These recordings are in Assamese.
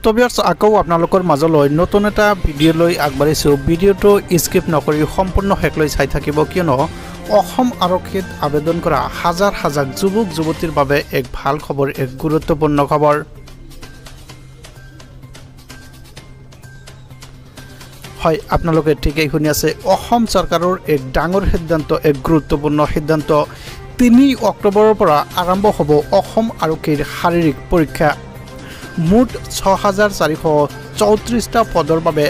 তো ভিউয়াৰ্স আকৌ আপোনালোকৰ মাজলৈ নতুন এটা ভিডিঅ' লৈ আগবাঢ়িছো। ভিডিঅ'টো স্কিপ নকৰি সম্পূৰ্ণ শেষলৈ চাই থাকিব, কিয়নো অসম আৰক্ষীত আবেদন কৰা হাজাৰ হাজাৰ যুৱক যুৱতীৰ বাবে এক ভাল খবৰ, এক গুৰুত্বপূৰ্ণ খবৰ। হয়, আপোনালোকে ঠিকই শুনি আছে। অসম চৰকাৰৰ এক ডাঙৰ সিদ্ধান্ত, এক গুৰুত্বপূৰ্ণ সিদ্ধান্ত। 3 অক্টোবৰৰ পৰা আৰম্ভ হ'ব অসম আৰক্ষীৰ শাৰীৰিক পৰীক্ষা। মুঠ 6434টা পদৰ বাবে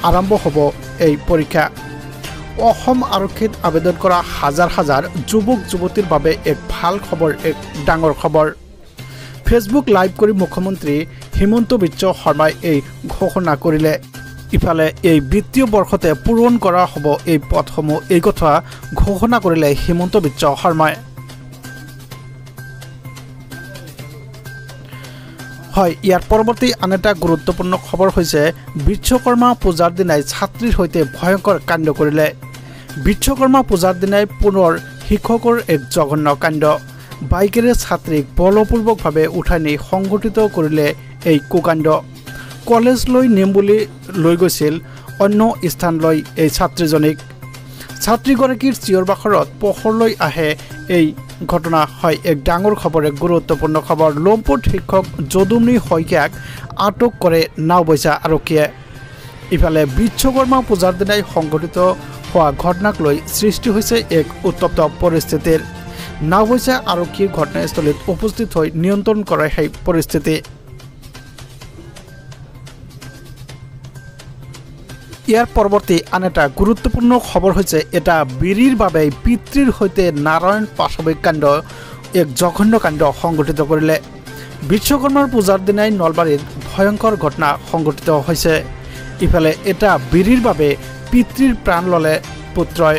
আৰম্ভ হ'ব এই পৰীক্ষা। অসম আৰক্ষীত আবেদন কৰা হাজাৰ হাজাৰ যুৱক যুৱতীৰ বাবে এক ভাল খবৰ, এক ডাঙৰ খবৰ। ফেচবুক লাইভ কৰি মুখ্যমন্ত্ৰী হিমন্ত বিশ্ব শৰ্মাই এই ঘোষণা কৰিলে। ইফালে এই বিত্তীয় বৰ্ষতে পূৰণ কৰা হ'ব এই পদসমূহ, এই কথা ঘোষণা কৰিলে হিমন্ত বিশ্ব শৰ্মাই। হয়, ইয়াৰ পৰৱৰ্তী আন এটা গুৰুত্বপূৰ্ণ খবৰ হৈছে বিশ্বকৰ্মা পূজাৰ দিনাই ছাত্ৰীৰ সৈতে ভয়ংকৰ কাণ্ড কৰিলে। বিশ্বকৰ্মা পূজাৰ দিনাই পুনৰ শিক্ষকৰ এক জঘন্য কাণ্ড। বাইকেৰে ছাত্ৰীক বলপূৰ্বকভাৱে উঠাই নি সংঘটিত কৰিলে এই কুকাণ্ড। কলেজলৈ নিম বুলি লৈ গৈছিল অন্য স্থানলৈ এই ছাত্ৰীজনীক। ছাত্ৰীগৰাকীৰ চিঞৰ বাখৰত পোহৰলৈ আহে এই ঘটনা। হয়, এক ডাঙৰ খবৰ, এক গুৰুত্বপূৰ্ণ খবৰ। লম্পট শিক্ষক যদুমণি শইকীয়াক আটক কৰে নাওবৈচা আৰক্ষীয়ে। ইফালে বিশ্বকৰ্মা পূজাৰ দিনাই সংঘটিত হোৱা ঘটনাক লৈ সৃষ্টি হৈছে এক উত্তপ্ত পৰিস্থিতিৰ। নাওবৈচা আৰক্ষী ঘটনাস্থলীত উপস্থিত হৈ নিয়ন্ত্ৰণ কৰে সেই পৰিস্থিতি। ইয়াৰ পৰৱৰ্তী আন এটা গুৰুত্বপূৰ্ণ খবৰ হৈছে এটা বিৰিৰ বাবে পিতৃৰ সৈতে নাৰায়ণ পাশৱিক কাণ্ড, এক জঘন্য কাণ্ড সংঘটিত কৰিলে। বিশ্বকৰ্মাৰ পূজাৰ দিনাই নলবাৰীত ভয়ংকৰ ঘটনা সংঘটিত হৈছে। ইফালে এটা বিৰিৰ বাবে পিতৃৰ প্ৰাণ ল'লে পুত্ৰই।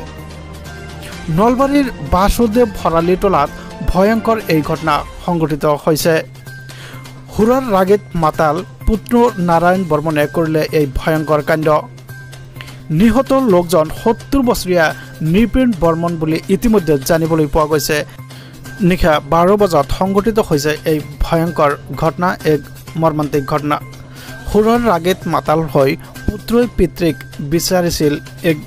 নলবাৰীৰ বাসুদেৱ ভৰালি তলাত ভয়ংকৰ এই ঘটনা সংঘটিত হৈছে। সুৰৰ ৰাগেত মাতাল পুত্ৰ নাৰায়ণ বৰ্মনে কৰিলে এই ভয়ংকৰ কাণ্ড। নিহত লোকজন 70 বছৰীয়া নৃপেন বৰ্মন বুলি ইতিমধ্যে জানিবলৈ পোৱা গৈছে। নিশা 12 বজাত সংঘটিত হৈছে এই ভয়ংকৰ ঘটনা, এক মৰ্মান্তিক ঘটনা। সুৰৰ ৰাগেত মাতাল হৈ পুত্ৰই পিতৃক বিচাৰিছিল এক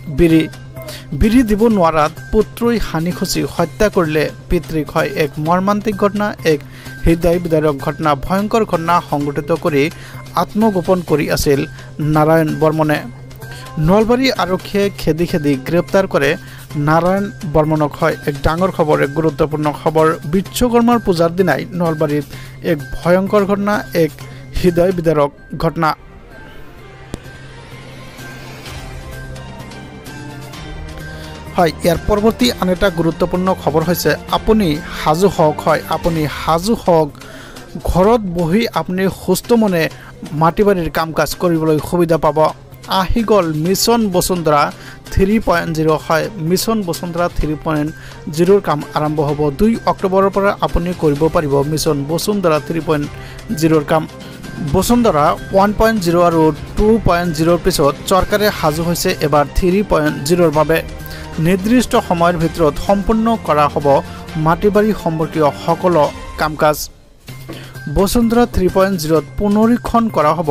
বিৰি দিব নোৱাৰাত পুত্ৰই হানি খুচি হত্যা কৰিলে পিতৃক। হয়, এক মৰ্মান্তিক ঘটনা, এক হৃদয় বিদাৰক ঘটনা, ভয়ংকৰ ঘটনা সংঘটিত কৰি আত্মগোপন কৰি আছিল নাৰায়ণ বৰ্মনে। নলবাৰী আৰক্ষীয়ে খেদি খেদি গ্ৰেপ্তাৰ কৰে নাৰায়ণ বৰ্মনক। হয়, এক ডাঙৰ খবৰ, এক গুৰুত্বপূৰ্ণ খবৰ। বিশ্বকৰ্মাৰ পূজাৰ দিনাই নলবাৰীত এক ভয়ংকৰ ঘটনা, এক হৃদয় বিদাৰক ঘটনা। হয়, ইয়াৰ পৰৱৰ্তী আন এটা গুৰুত্বপূৰ্ণ খবৰ হৈছে আপুনি সাজু হওক। হয়, আপুনি সাজু হওক। ঘৰত বহি আপুনি সুস্থ মনে মাটি বাৰীৰ কাম কাজ কৰিবলৈ সুবিধা পাব। আহি গ'ল মিছন বসুন্ধৰা 3.0। হয়, মিছন বসুন্ধৰা 3.0ৰ কাম আৰম্ভ হ'ব। 2 অক্টোবৰৰ পৰা আপুনি কৰিব পাৰিব মিছন বসুন্ধৰা 3.0ৰ কাম। বসুন্ধৰা 1.0 আৰু 2.0ৰ পিছত চৰকাৰে সাজু হৈছে এবাৰ 3.0ৰ বাবে। নিৰ্দিষ্ট সময়ৰ ভিতৰত সম্পূৰ্ণ কৰা হ'ব মাটিবাৰী সম্পৰ্কীয় সকলো কাম কাজ। বসুন্ধৰা 3.0ত পুনৰীক্ষণ কৰা হ'ব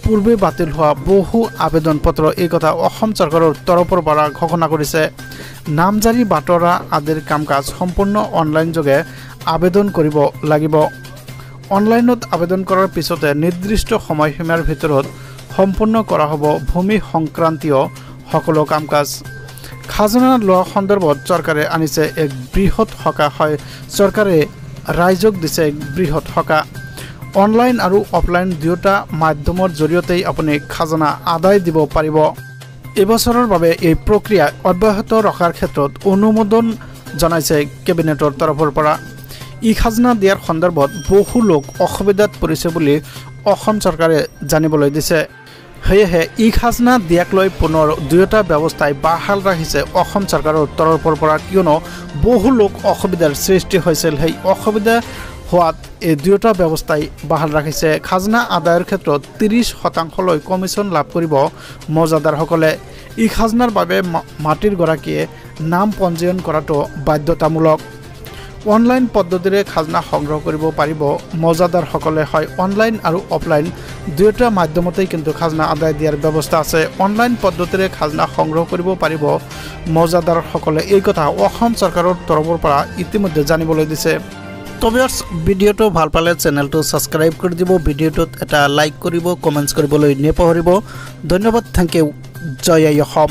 পূৰ্বে বাতিল হোৱা বহু আবেদন পত্ৰ, এই কথা অসম চৰকাৰৰ তৰফৰ পৰা ঘোষণা কৰিছে। নামজাৰি বাতৰা আদিৰ কাম কাজ সম্পূৰ্ণ অনলাইন যোগে আবেদন কৰিব লাগিব। অনলাইনত আবেদন কৰাৰ পিছতে নিৰ্দিষ্ট সময়সীমাৰ ভিতৰত সম্পূৰ্ণ কৰা হ'ব ভূমি সংক্ৰান্তীয় সকলো কাম কাজ। খাজনা লোৱা সন্দৰ্ভত চৰকাৰে আনিছে এক বৃহৎ সকাহ। হয়, চৰকাৰে ৰাইজক দিছে এক বৃহৎ সকাহ। অনলাইন আৰু অফলাইন দুয়োটা মাধ্যমৰ জৰিয়তেই আপুনি খাজনা আদায় দিব পাৰিব। এইবছৰৰ বাবে এই প্ৰক্ৰিয়া অব্যাহত ৰখাৰ ক্ষেত্ৰত অনুমোদন জনাইছে কেবিনেটৰ তৰফৰ পৰা। ই খাজনা দিয়াৰ সন্দৰ্ভত বহু লোক অসুবিধাত পৰিছে বুলি অসম চৰকাৰে জানিবলৈ দিছে। সেয়েহে ই খাজনা দিয়াক লৈ পুনৰ দুয়োটা ব্যৱস্থাই বাহাল ৰাখিছে অসম চৰকাৰৰ তৰফৰ পৰা, কিয়নো বহু লোক অসুবিধাৰ সৃষ্টি হৈছিল। সেই অসুবিধা হোৱাত এই দুয়োটা ব্যৱস্থাই বাহাল ৰাখিছে। খাজনা আদায়ৰ ক্ষেত্ৰত 30% কমিশ্যন লাভ কৰিব মৌজাদাৰসকলে। ই খাজনাৰ বাবে মাটিৰ গৰাকীয়ে নাম পঞ্জীয়ন কৰাটো বাধ্যতামূলক। অনলাইন পদ্ধতিৰে খাজনা সংগ্ৰহ কৰিব পাৰিব মৌজাদাৰসকলে। হয়, অনলাইন আৰু অফলাইন দুয়োটা মাধ্যমতেই কিন্তু খাজনা আদায় দিয়াৰ ব্যৱস্থা আছে। অনলাইন পদ্ধতিৰে খাজনা সংগ্ৰহ কৰিব পাৰিব মৌজাদাৰসকলে, এই কথা অসম চৰকাৰৰ তৰফৰ পৰা ইতিমধ্যে জানিবলৈ দিছে। তবে ভিডিঅ'টো ভাল পালে চেনেলটো ছাবস্ক্ৰাইব কৰি দিব, ভিডিঅ'টোত এটা লাইক কৰিব, কমেণ্টছ কৰিবলৈ নাপাহৰিব। ধন্যবাদ, থেংক ইউ, জয় আই অসম।